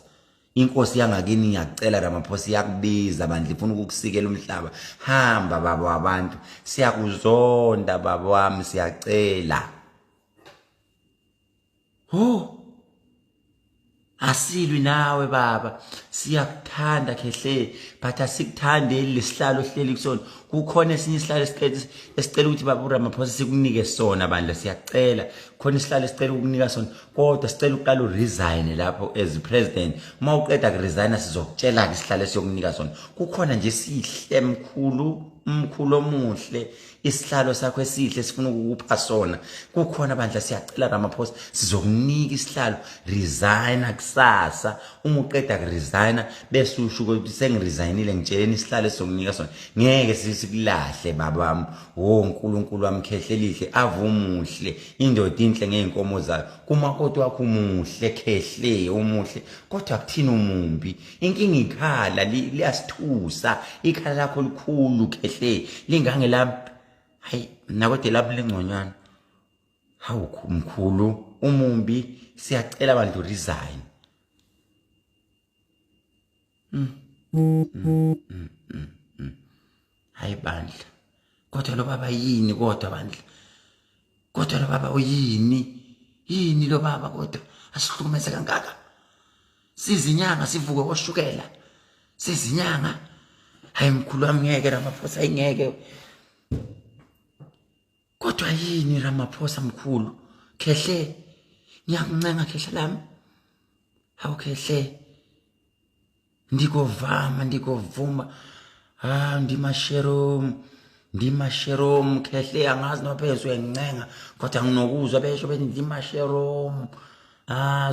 inkosi yangakini ngiyacela Ramaphosa iyakubiza bandla ifuna ukukusikela umhlaba hamba babo abantu siyakuzonda babo wami siyacela asilwi nawe baba siyakuthanda Khehle but asikuthande lesihlalo hleli kusona kukhona esinye isihlalo esicela ukuthi baba uRamaphosa sikunike sona bandla siyacela khona isihlalo esicela ukunika sona kodwa sicela uqala uresign lapho as president uma uqeda kuresign sizokutshela ke isihlalo esiyokunika sona kukhona nje sihle mkhulu omuhle isihlalo sakho esihle sifuna ukukupha sona kukhona bandla siyacela Ramaphosa sizokunika isihlalo resign kusasa uma uqeda kuresign bese usho ukuthi sengiresignile ngitsheleni isihlalo esizokunika sona ngeke sikulahle babami uNkulunkulu wami Khehle lihle avumuhle indoda inhle ngeenkomo zayo kumakoti wakho umuhle Khehle umuhle kodwa akuthina umumbi inkinga ikhala liyasithusa ikhala lakho likhulu Khehle lingangelapha hayi nakodwa lapho lengconyana hawu mkhulu umumbi siyacela abantu resign hayi bandla kodwa lo baba yini kodwa bandla kodwa lo baba uyini lo baba kodwa asihlukumeze kangaka sizinyanga sivuke koshukela sizinyanga hayi mkhulu wami ngeke Ramaphosa ingeke kodwa yini Ramaphosa mkhulu Khehle ngiyakuncenga Khehle lami hawu Khehle ndikovuma ndimasherom Khehle angazi nophezwe uyancenga kodwa nginokuzwa besho bethi ndimasherom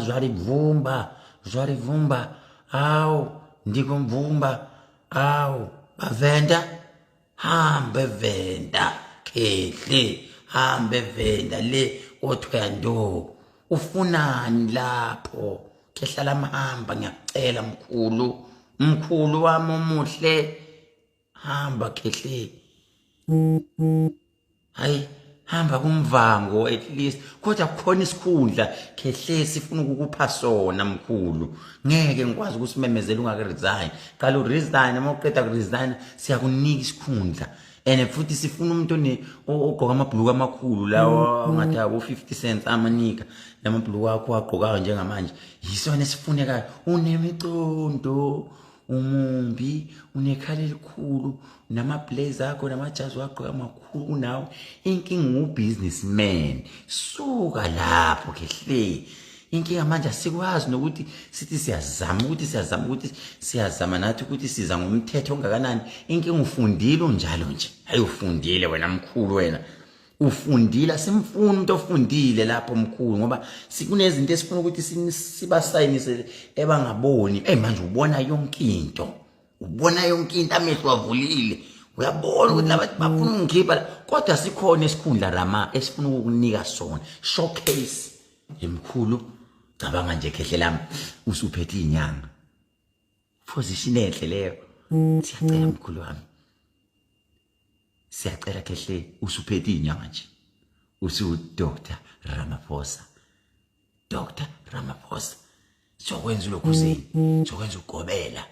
zwari vumba awu ndikomvumba awu bavenda hambe venda Khehle hambe venda le kodwa ndo ufunani lapho Khehle lami hamba ngiyacela mkhulu wami omuhle hamba Khehle hayi hamba kumvango at least kodwa kukhona isikhundla Khehle sifuna ukukupha sona mkhulu ngeke ngikwazi ukusimemezela ungakuresign qala uresign uma uqeda ukuresign siyakunika isikhundla and futhi sifuna umuntu ogqoka amabhuluku amakhulu lawa ngathi abo 50 cents amanika lamabhuluku akho agqokayo njengamanje yisona esifunekayo unemicondo umumbi unekhala elikhulu namablazer akho namajazi wagqoka amakhulu nawe inkinga ubusinessman suka lapho Khehle inkinga manje asikwazi nokuthi sithi siyazama nathi ukuthi siza ngomthetho ongakanani inkinga ufundile unjalo nje hayi ufundile wena mkhulu wena ufundile simfuna umuntu ofundile lapho mkhulu ngoba sikunezinto esifuna ukuthi sibasayinise ebangaboni manje ubona yonke into amehlo avulile uyabona ukuthi labantu bafuna ungikhipha kodwa sikhona esikhundla Rama esifuna ukukunika sona showcase emkhulu cabanga nje khehle lami usuphethe inyanga position enhle leyo siyacela mkhulu wami siyacela khehle usuphethe inyanga nje usu Dr. Ramaphosa Dr. Ramaphosa sokwenza lokhu zini sokwenza ugobela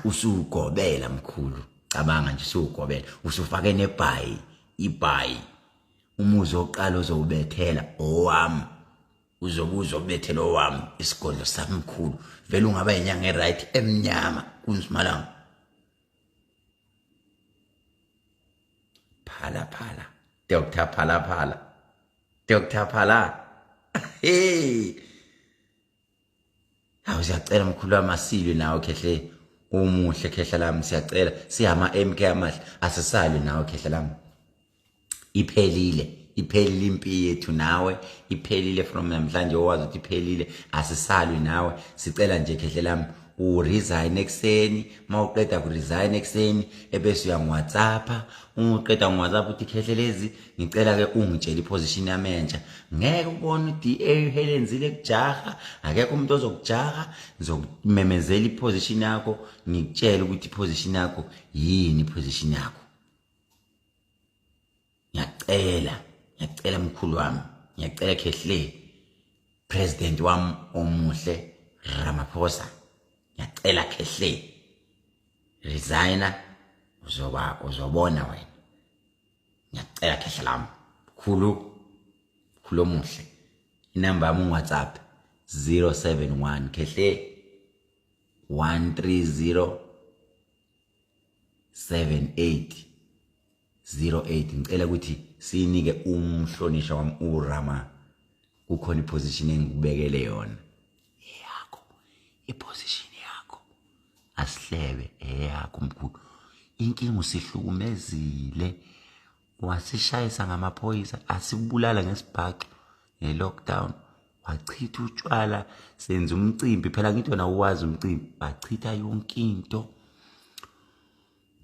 usugobela mkhulu cabanga nje usugobela usufake nebhayi ibhayi umuzi oqala uzobethela owami uzobuza ubethela owami isigodlo sami mkhulu vele ungaba inyanga eright emnyama kunzimalanga phala Dr. Phala Dr. Phala hey awuziyacela mkhulu wamasilwe nawe khehle umuhle khehla lami siyacela siyama MK amahle asisali nawe khehla lami iphelile impi yethu nawe iphelile from namhlanje owazi ukuthi iphelile asisali nawe sicela nje khehla lami uresign ekseni mawuqeda kuresign ekseni ebese uyangiWhatsAppa ungiqeda ngiWhatsApp uthi khehle lezi ngicela ke ungitshela iposition yami entsha ngeke ubone uDA Helenzile kujaha akekho umuntu ozokujaha ngizokumemezela iposition yakho ngikutshela ukuthi iposition yakho yini iposition yakho ngiyacela mkhulu wami ngiyacela khehle president wami omuhle Ramaphosa ngiyacela khehle resigna uzobona wena ngiyacela khehle lami khulu omuhle inamba yami WhatsApp 071 khehle 130 7808 ngicela ukuthi sinike umhlonisha wami uRama kukhona iposition engikubekele yona yakho iposition yakho asihlebe eyakho mkhulu inkinga usihlukumezile wasishayisa ngamaphoyisa asibulala ngesibhaqi ngelockdown wachitha utshwala senza umcimbi phela ngithi wena uwazi umcimbi bachitha yonke into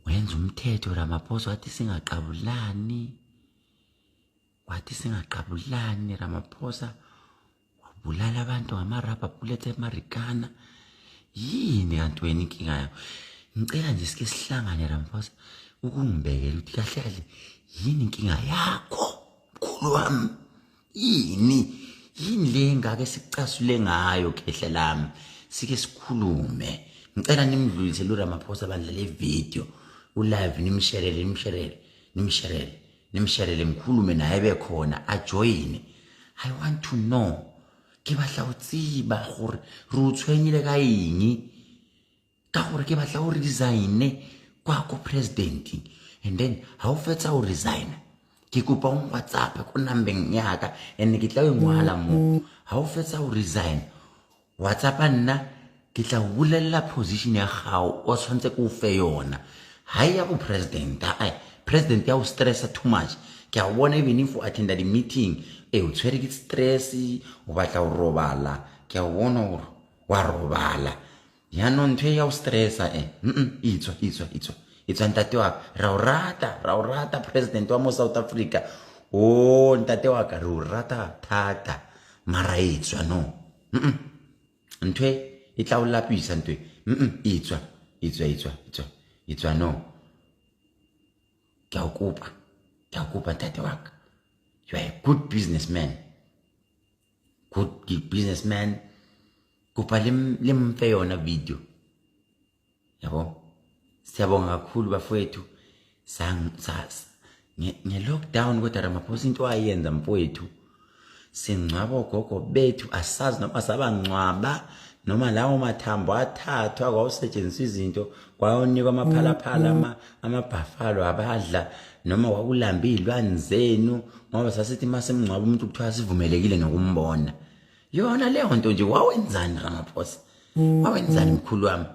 wenza umthetho Ramaphosa wathi singaqabulani Ramaphosa wabulala abantu ngama-rubber bullet eMarikana yini kanti wena inkinga yakho ngicela nje sike sihlangane Ramaphosa ukungibekela ukuthi kahle kahle yini inkinga yakho mkhulu wami yini le ngake sicasule ngayo khehle lami sike sikhulume ngicela nimdlulise uRamaphosa bandla le video ulive nimsherele mkhulume naye bekhona ajoyine I want to know ke batla o tsiba gore re o tshwenyile ka eng ka gore ke batla o resign kwa ko president and then ha o fetsa o resign ke kopa o WhatsApp ko nambeng yaka ene ke tla o ngwala mo ha o fetsa o resign WhatsApp nna ke tla o bulela position ya gago o tshwantse go fe yona haya go president president ya o stressa too much ke a bona even if o attend the meeting o tshwere ke stress o batla o robala ke a bona o wa robala ya no ntwe ya o stressa itswa ntate wa ra o rata president wa mo South Africa ntate wa ka re o rata thata mara itswa no ntwe e tla o lapisa ntwe itswa no ke a kopa ntate wa ka you are a good businessman kopa le mfe yona video yabo siyabonga kakhulu bafowethu nge-lockdown kodwa Ramaphosa into ayenza mfowethu singcwaba ogogo bethu asazi noma sabangcwaba noma lawo mathambo athathwa kwawusetshenziswa izinto kwayonikwa amaphalaphala amabhafalo abadla noma kwakulamba izilwane zenu ngoba sasithi masemngcwaba umuntu kuthiwa sivumelekile nokumbona yona leyo nto nje wawenzani Ramaphosa wawenzani mkhulu wami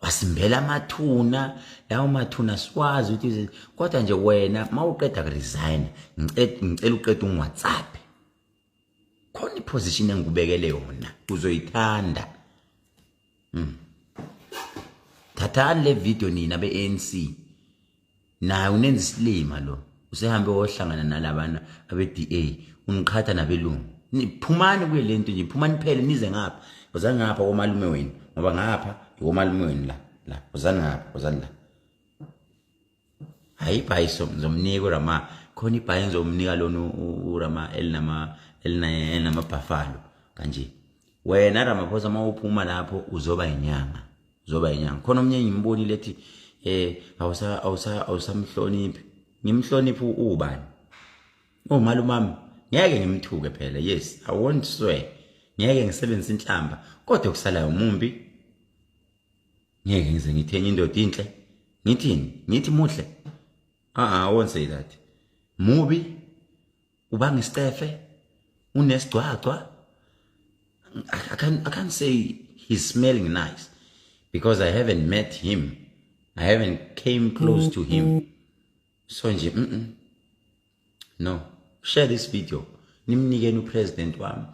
wasimbela amathuna lawo mathuna siwazi ukuthi kodwa nje wena mawuqeda ku resign ngicela uqeda ungiWhatsApp khona iposition engikubekele yona uzoyithanda thathani le video nina be-ANC naye unenza isilima lo usehambe wohlangana nalabana abe-DA uniqhatha nabelungu phumani kuye lento nje phumani phele nize ngapha wozani ngapha komalume wenu ngoba ngapha komalume wenu la wozani la hayi ibhayiso ngizomnika uRama khona ibhayi ngizomnika lona uRama elinama buffalo kanje wena Ramaphosa mawuphuma lapho uzoba inyanga khona omnye ngimbonile ethi awusamhloniphi ngimhloniphi ubani umalumami ngeke ngimthuke phela yes I won't swear ngeke ngisebenzise inhlamba kodwa kusalayo umumbi ngeke ngize ngithenye indoda inhle ngithini ngithi muhle I won't say that mubi ubanga istefe unesigcwagcwa I can't say he's smelling nice because I haven't met him. I haven't came close to him. So nje no. Share this video. Nimnikeni upresident wami.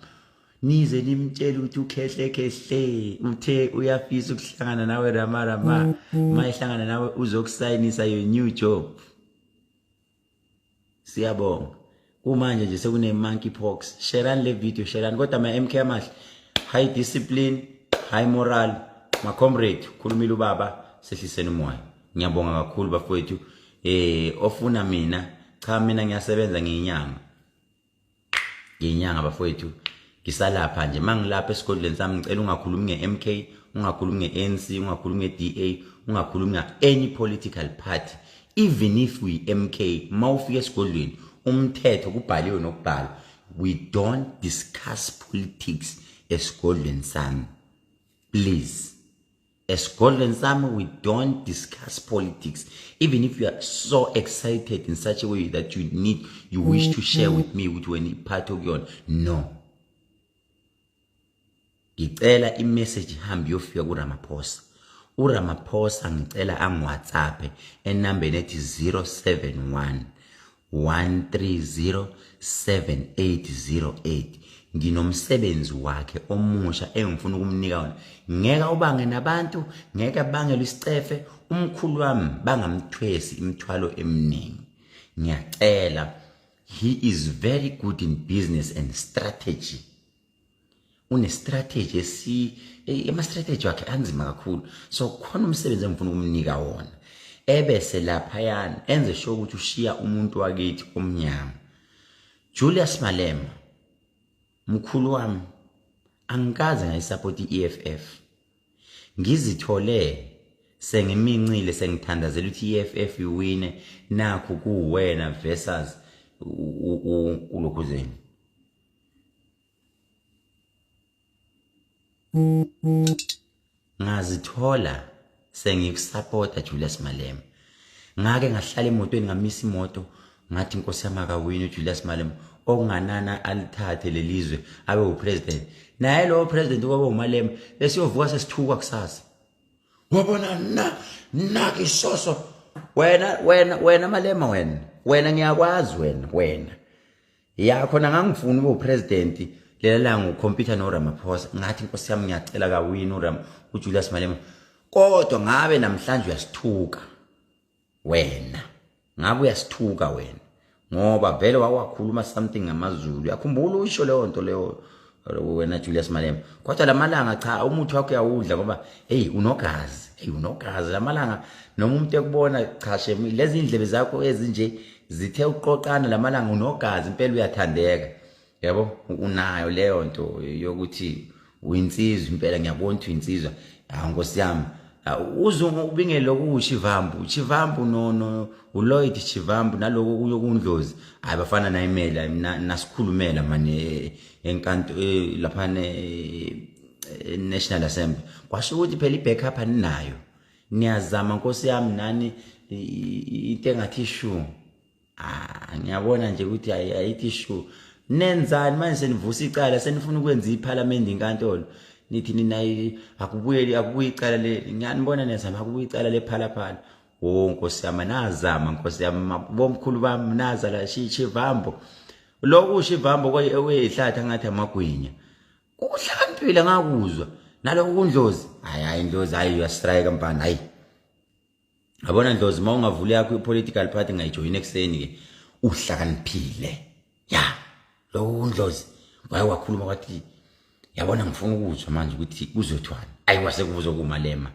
Nize nimtshela ukuthi ukhehle uthe uyafisa ukuhlangana nawe Rama mayihlangana nawe uzokusayinisa your new job. Siyabonga. Kumanje nje sekune monkeypox. Share le video, share kodwa ma MK amahle. High discipline, high moral. Ma comrade khulumile ubaba sehliseni umoya. Ngiyabonga kakhulu bafowethu. Ofuna mina cha mina ngiyasebenza ngiyinyanga bafowethu. Ngisalapha nje mangilapha esikoleni sami ngicela ungakhulumi ngeMK, ungakhulumi ngeANC, ungakhulumi ngeDA, ungakhulumi any political party. Even if we MK mawufika esikoleni umthetho kubhaliwe nokubhala. We don't discuss politics esikoleni sami. Please. Esikoleni sami we don't discuss politics. Even if you are so excited in such a way that you wish to share with me with when part of your no. Ngicela imessage hambi yofika kuRamaphosa. uRamaphosa ngicela WhatsApp enambeni ethi 071 130 7808. Nginomsebenzi wakhe omusha engifuna ukumnika wona. Ngeke ubange nabantu, ngeke bangele isicefe, umkhulu wami bangamthwesi imithwalo eminingi. Ngiyacela, he is very good in business and strategy. Une strategy ema strategy wakhe anzima kakhulu. So khona umsebenzi engifuna ukumnika wona. Ebese lapha yana enze sure ukuthi ushiya umuntu wakithi omnyama. Julius Malema mkhulu wami angikaze ngayisupport iEFF. Ngizithole sengimincile sengithandazela ukuthi iEFF iwine nakho kuwena versus uLokhuzeni. Ngazithola sengikusupport Julius Malema. Ngake ngahlala emotweni ngamisa imoto ngathi inkosi yami akawini uJulius Malema okunganana alithathe lelizwe abe upresident. Naye lo president kwaba uMalema besiyovuka sesithuka kusasa. Wabona naki isoso wena Malema wena ngiyakwazi wena. Yakho ngangifuna ube upresident lela langa ukhompyutha noRamaphosa ngathi inkosi yami ngiyacela kawini uJulius Malema. Kodwa ngabe namhlanje uyasithuka wena. Ngabe uyasithuka wena. Ngoba vele wakhuluma something ngamaZulu. Yakhumbula usho leyo nto leyo wena Julius Malema. Kodwa lamalanga cha umuthi wakho uyawudla ngoba unogazi lamalanga noma umuntu ekubona cha shemi lezi indlebe zakho ezinje zithe uqoqana lamalanga unogazi impela uyathandeka. Yabo unayo leyo nto yokuthi uyinsizwa impela ngiyabona ukuthi uyinsizwa. Nkosi yami ubingele Chivambu no uLloyd Chivambu naloko kuyo kundlozi hayi bafana nayiMela nasikhulumela manje enkanto lapha National Assembly kwasho ukuthi phela ibackup aninayo niyazama nkosi yami nani into engathi issue ngiyabona nje ukuthi ayithi issue nenzani manje senivusa icala senifuna ukwenza iParliament inkantolo nithi nina akubuye icala le ngiyanibona nezama akubuye icala lePhalaphala. Nkosi yami nazama nkosi yami bomkhulu bami naza la Chivambu lokho uShivambu kweyihlathi ngathi amagwinya kuhlakaniphile ngakuzwa naloko kundlozi hayi indlozi hayi uyastrike mpana hayi Yabona Ndlozi, uma ungavula yakho i-political party ngayijoyina ekuseni ke uhlakaniphile. Ya, lo Ndlozi waye wakhuluma wathi yabona ngifuna ukuzwa manje ukuthi kuzothwana. Ayi wase kubuzwa kuMalema.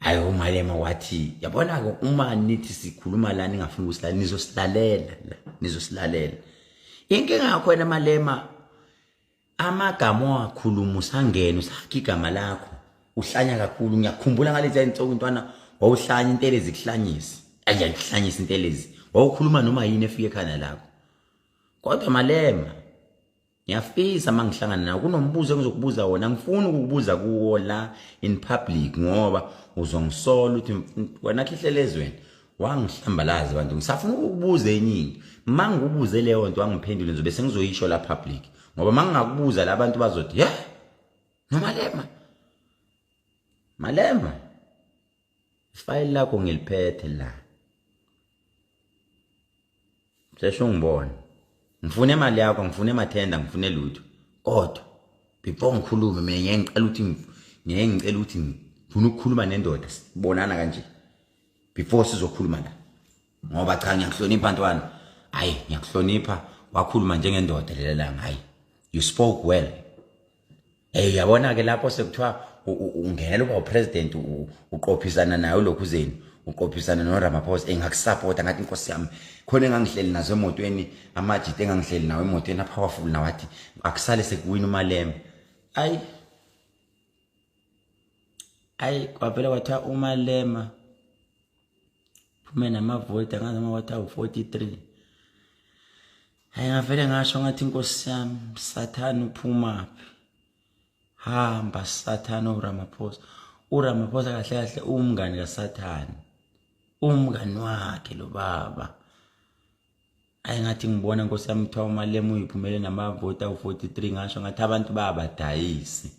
Ayi uMalema wathi yabona ke uma nithi sikhuluma la ningafuna ukusilalela nizosilalela. Inkinga yakho wena Malema, amagama wakhuluma usangena usakha igama lakho uhlanya kakhulu. Ngiyakhumbula ngalethi insoko intwana wawuhlanya intelezi kuhlanyisa. Ayikuhlanyisa intelezi. Wawukhuluma noma yini efike ekhanda lakho. Kodwa Malema, ngiyafisa mangihlangana nawe kunombuzo engizokubuza wona. Ngifuna ukukubuza kuwo la in public ngoba uzongisola uthi wena khihlelezweni wangihlambalaza abantu. Ngisafuna ukukubuza eningi. Mangikubuze leyo nto wangiphendule ngizobe sengizoyisho la public. Ngoba mangingakubuza la abantu bazothi, "Yeah, no Malema, ifile lakho ngiliphethe la. Sesho ngibona. Ngifuna imali yakho, ngifuna emathenda, ngifuna lutho. Kodwa before ngikhulume mina ngiyengicela ukuthi ngifuna ukukhuluma nendoda sibonana kanje. Before sizokhuluma la. Ngoba cha ngiyakuhlonipha ntwana. Hayi ngiyakuhlonipha wakhuluma njengendoda lela ngayi. You spoke well. Yabona ke lapho sekuthiwa ungenela uba upresident uqophisana nayo lokhuzeni. Uqophisana noRamaphosa engakusupport ngathi inkosi yami khona engangihleli nazo emotweni amajite engangihleli nawo emotweni apowerful nawathi akusale sekuwina uMalema. Ayi kwaphela kwathiwa uMalema phume namavoti angazi uma wathi awu-43. Hayi ngavele ngasho ngathi inkosi yami Sathane uphumaphi. Hamba Sathane uRamaphosa. uRamaphosa kahle kahle umngani kaSathane. Umngani wakhe lo baba. Ayi ngathi ngibona inkosi yami kuthiwa uMalema uyiphumele namavoti awu-43 ngasho ngathi abantu bayabadayisi.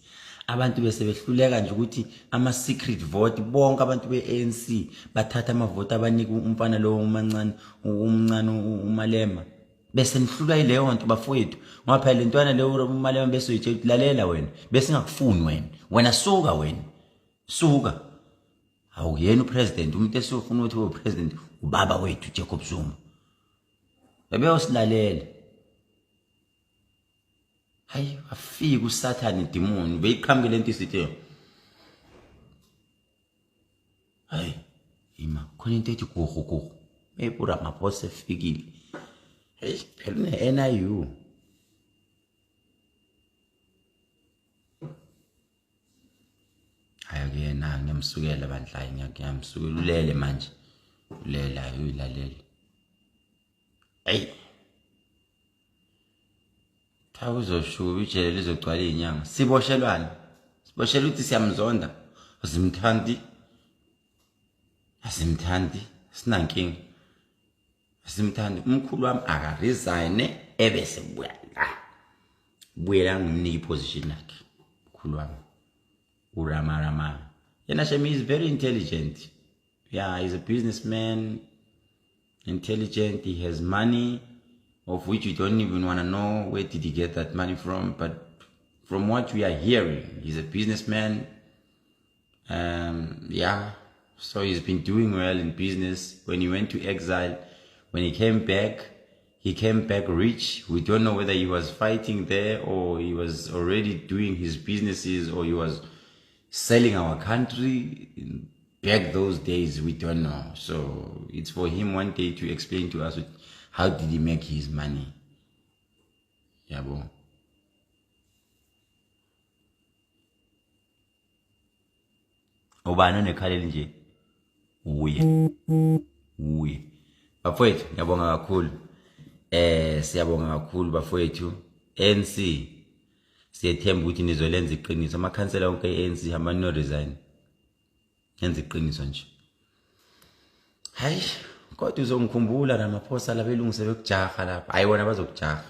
Abantu bese behluleka nje ukuthi ama-secret vote bonke abantu be-ANC bathatha amavoti abanika umfana lo umncane uMalema. Bese nihlulwa yileyo nto bafowethu. Ngoba phela lentwana leyo uMalema bese uyitshela lalela wena. Bese ngakufuni wena. Wena suka wena. Suka. Awuyena upresident umuntu esofuna ukuthi ube president ubaba wethu Jacob Zuma. Bebe osilalela. Hayi afika uSathane demon beyiqhamuke lento isithi. Hayi ima khona into ethi gugu. uRamaphosa efikile. Hey phela ne-NIU. Hayi kuyena ngiyamsukela bandla ngiyamsukela ulele manje. Ulela uyilalela. Hey. Cha uzoshuba ijele lizogcwala izinyanga. Siboshelwana. Siboshela ukuthi siyamzonda. Asimthandi. Sinankinga. Asimthandi. Umkhulu wami akaresign ebese buya la. Buyela ngimnika iposition yakhe. Umkhulu wami. uRama. Yena Shemi is very intelligent. Yeah, he's a businessman. Intelligent. He has money. Of which you don't even want to know where did he get that money from, but from what we are hearing, he's a businessman. Yeah, so he's been doing well in business. When he went to exile, when he came back rich. We don't know whether he was fighting there or he was already doing his businesses or he was selling our country. Back those days, we don't know. So it's for him one day to explain to us how did he make his money? Yabo. Ubani onekhaleli nje? Uye. Bafowethu, ngiyabonga kakhulu. Siyabonga kakhulu bafowethu. ANC siyethemba ukuthi nizolenza iqiniso. Amakhansela wonke e-ANC hamba no resign. Yenza iqiniso nje. Hayi. Kodwa uzongikhumbula Ramaphosa labelungise bekujaha lapha. Hayi wona bazokujaha.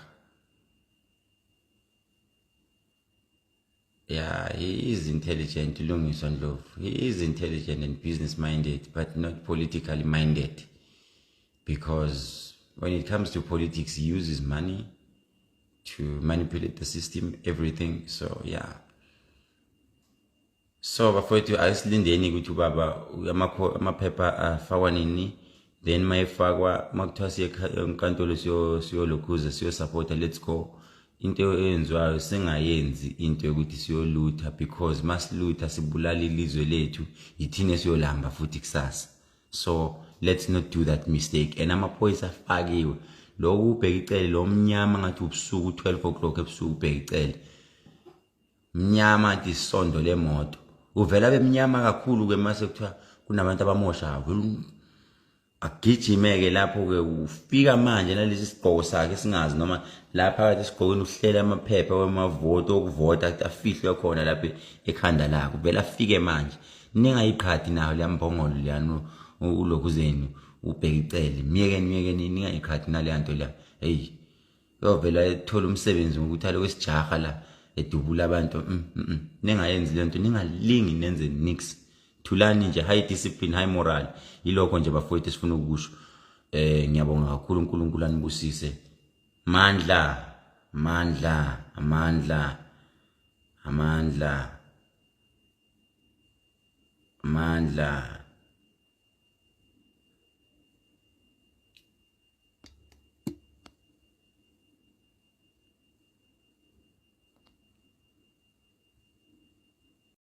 Yeah, he is intelligent, Lungiswa Ndlovu. He is intelligent and business minded, but not politically minded. Because when it comes to politics, he uses money to manipulate the system, everything. So yeah. So bafowethu asilindeni ukuthi ubaba amaphepha afakwa nini, then mayifakwa makuthiwa siye enkantolo siyolokhuza siyosupporta, let's go. Into eyenziwayo singayenzi into yokuthi siyolutha, because masilutha sibulala ilizwe lethu, yithina siyolamba futhi kusasa. So let's not do that mistake. And amaphoyisa afakiwe, lokhu ubheka icele lo mnyama ngathi ubusuku 12 o'clock ebusuku ubheka icele mnyama ngathi isondo lemoto, uvela bemnyama kakhulu ke mase kuthiwa kunabantu abamosha agijimeke lapho ke ufika manje nalesi sigqoko sakhe singazi noma lapha phakathi esigqokweni uhlela amaphepha wemavoto okuvota afihle khona lapha ekhanda lakho, vela afike manje. Ningayiqhathi nayo lembongolo liyano ulokhuzeni ubheka icele, miyekeni ningayiqhathi nale nto la. Hey, yovela ethola umsebenzi ngokuthi alo kwesijaha la edubula abantu. Ningayenzi lento, ningalingi nenze nix. Thulani nje, high discipline, high moral. Yilokho nje bafowethu sifuna ukusho. Ngiyabonga kakhulu, uNkulunkulu anibusise. Amandla.